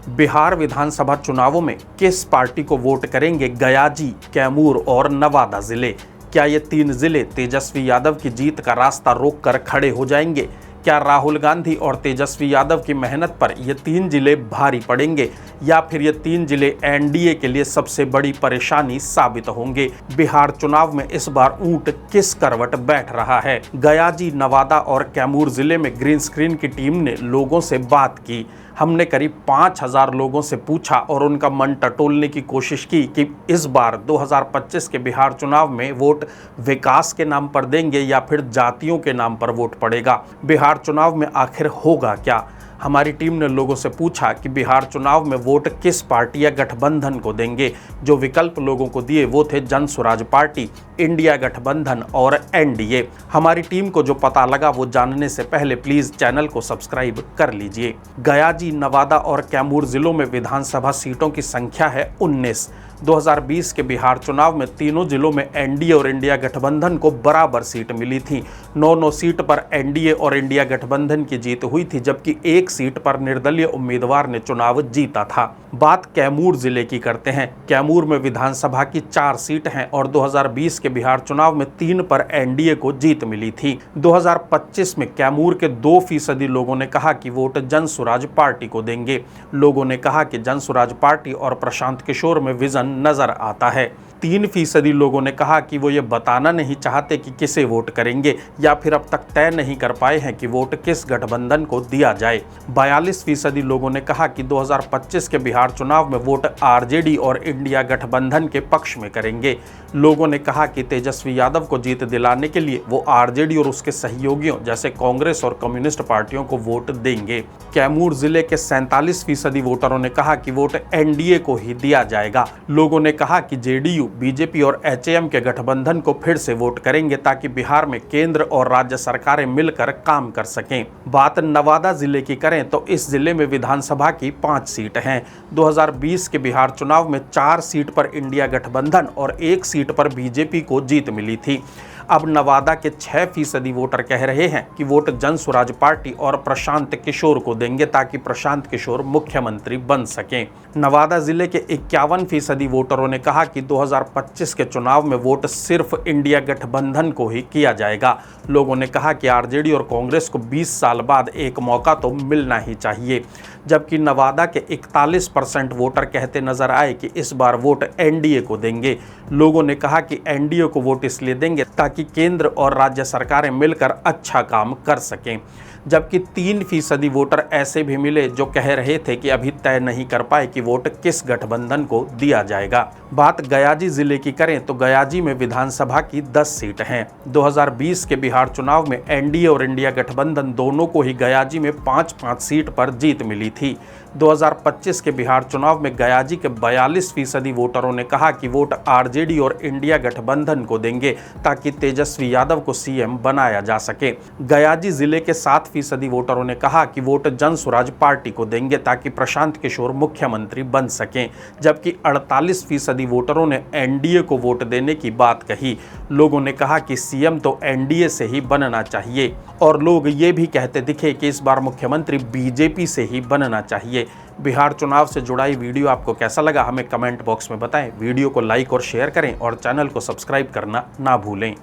बिहार विधानसभा चुनावों में किस पार्टी को वोट करेंगे गयाजी, कैमूर और नवादा जिले? क्या ये 3 जिले तेजस्वी यादव की जीत का रास्ता रोककर खड़े हो जाएंगे? क्या राहुल गांधी और तेजस्वी यादव की मेहनत पर ये 3 जिले भारी पड़ेंगे या फिर ये 3 जिले एनडीए के लिए सबसे बड़ी परेशानी साबित होंगे? बिहार चुनाव में इस बार ऊंट किस करवट बैठ रहा है? गयाजी, नवादा और कैमूर जिले में ग्रीन स्क्रीन की टीम ने लोगों से बात की। हमने करीब 5000 लोगों से पूछा और उनका मन टटोलने की कोशिश की कि इस बार 2025 के बिहार चुनाव में वोट विकास के नाम पर देंगे या फिर जातियों के नाम पर वोट पड़ेगा। बिहार चुनाव में आखिर होगा क्या? हमारी टीम ने लोगों से पूछा कि बिहार चुनाव में वोट किस पार्टी या गठबंधन को देंगे। जो विकल्प लोगों को दिए वो थे जन स्वराज पार्टी, इंडिया गठबंधन और एनडीए। हमारी टीम को जो पता लगा वो जानने से पहले प्लीज चैनल को सब्सक्राइब कर लीजिए। गयाजी, नवादा और कैमूर जिलों में विधानसभा सीटों की संख्या है 19। 2020 के बिहार चुनाव में तीनों जिलों में एनडीए और इंडिया गठबंधन को बराबर सीट मिली थी। 9 सीट पर एनडीए और इंडिया गठबंधन की जीत हुई थी, जबकि 1 सीट पर निर्दलीय उम्मीदवार ने चुनाव जीता था। बात कैमूर जिले की करते हैं। कैमूर में विधानसभा की 4 सीट हैं और 2020 के बिहार चुनाव में 3 पर एनडीए को जीत मिली थी। 2025 में कैमूर के 2% लोगों ने कहा कि वोट जन स्वराज पार्टी को देंगे। लोगों ने कहा कि जन स्वराज पार्टी और प्रशांत किशोर में विजन नजर आता है। 3% लोगों ने कहा कि वो ये बताना नहीं चाहते कि किसे वोट करेंगे या फिर अब तक तय नहीं कर पाए हैं कि वोट किस गठबंधन को दिया जाए। 42% लोगों ने कहा कि 2025 के बिहार चुनाव में वोट आरजेडी और इंडिया गठबंधन के पक्ष में करेंगे। लोगों ने कहा कि तेजस्वी यादव को जीत दिलाने के लिए वो आरजेडी और उसके सहयोगियों जैसे कांग्रेस और कम्युनिस्ट पार्टियों को वोट देंगे। कैमूर जिले के 47% वोटरों ने कहा कि वोट एनडीए को ही दिया जाएगा। लोगों ने कहा कि जेडीयू, बीजेपी और एचएएम के गठबंधन को फिर से वोट करेंगे ताकि बिहार में केंद्र और राज्य सरकारें मिलकर काम कर सकें। बात नवादा जिले की करें तो इस जिले में विधानसभा की 5 सीट हैं। 2020 के बिहार चुनाव में 4 सीट पर इंडिया गठबंधन और 1 सीट पर बीजेपी को जीत मिली थी। अब नवादा के 6% वोटर कह रहे हैं कि वोट जन स्वराज पार्टी और प्रशांत किशोर को देंगे ताकि प्रशांत किशोर मुख्यमंत्री बन सकें। नवादा जिले के 51% वोटरों ने कहा कि 2025 के चुनाव में वोट सिर्फ इंडिया गठबंधन को ही किया जाएगा। लोगों ने कहा कि आरजेडी और कांग्रेस को 20 साल बाद एक मौका तो मिलना ही चाहिए। जबकि नवादा के 41% वोटर कहते नजर आए कि इस बार वोट एनडीए को देंगे। लोगों ने कहा कि एनडीए को वोट इसलिए देंगे ताकि केंद्र और राज्य सरकारें मिलकर अच्छा काम कर सकें। जबकि 3% वोटर ऐसे भी मिले जो कह रहे थे कि अभी तय नहीं कर पाए कि वोट किस गठबंधन को दिया जाएगा। बात गयाजी जिले की करें तो गयाजी में विधानसभा की 10 सीट हैं। 2020 के बिहार चुनाव में एनडीए और इंडिया गठबंधन दोनों को ही गयाजी में 5-5 सीट पर जीत मिली थी। 2025 के बिहार चुनाव में गयाजी के 42% वोटरों ने कहा कि वोट आरजेडी और इंडिया गठबंधन को देंगे ताकि तेजस्वी यादव को सीएम बनाया जा सके। गयाजी जिले के 7% वोटरों ने कहा कि वोट जन स्वराज पार्टी को देंगे ताकि प्रशांत किशोर मुख्यमंत्री बन सकें। जबकि 48% वोटरों ने एनडीए को वोट देने की बात कही। लोगों ने कहा कि सीएम तो एनडीए से ही बनना चाहिए और लोग ये भी कहते दिखे कि इस बार मुख्यमंत्री बीजेपी से ही बनना चाहिए। बिहार चुनाव से जुड़ा ये वीडियो आपको कैसा लगा हमें कमेंट बॉक्स में बताएं। वीडियो को लाइक और शेयर करें और चैनल को सब्सक्राइब करना ना भूलें।